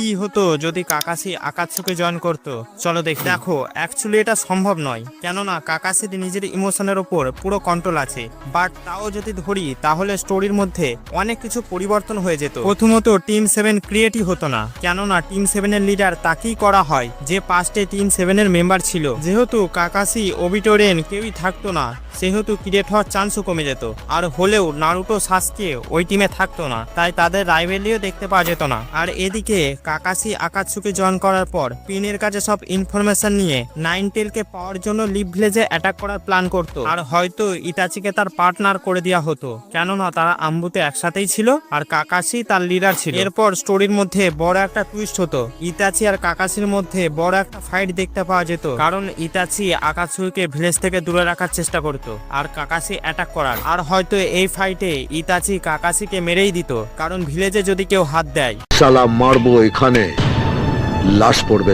কি হতো যদি কাকাশি আকাতসুকে জয়েন করতো, চলো দেখি। দেখো, অ্যাকচুয়ালি এটা সম্ভব নয়, কেননা কাকাশির নিজের ইমোশনের ওপর পুরো কন্ট্রোল আছে। বাট তাও যদি ধরি তাহলে স্টোরির মধ্যে অনেক কিছু পরিবর্তন হয়ে যেত। প্রথমত টিম 7 ক্রিয়েটই হতো না, কেননা টিম 7 এর লিডার তাকেই করা হয় যে পাস্টে টিম 7 এর মেম্বার ছিল। যেহেতু কাকাশি, ওবিটোরেন কেউই থাকতো না, সেহেতু ক্রিয়েট হওয়ার চান্সও কমে যেত। আর হলেও নারুটো, সাসকে ওই টিমে থাকতো না, তাই তাদের রাইভেলিও দেখতে পাওয়া যেত না। আর এদিকে কাকাশি আকাতসুকে জয়েন করার পর পিনের কাছে সব ইনফরমেশন নিয়ে নাইনটেলকে পাওয়ার জন্য লিভ ভিলেজে অ্যাটাক করার প্ল্যান করতো। আর হয়তো ইতাচিকে তার পার্টনার করে দেওয়া হতো, কেননা তারা আম্বুতে একসাথেই ছিল আর কাকাশি তার লিডার ছিল। এরপর স্টোরির মধ্যে বড় একটা টুইস্ট হতো, ইতাচি আর কাকাশির মধ্যে বড় একটা ফাইট দেখতে পাওয়া যেত, কারণ ইতাচি আকাতসুকে ভিলেজ থেকে দূরে রাখার চেষ্টা করতো আর কাকাশি অ্যাটাক করার। আর হয়তো এই ফাইটে ইতাচি কাকাশিকে মেরেই দিত, কারণ ভিলেজে যদি কেউ হাত দেয় শালা মারবো এখানে, লাশ পড়বে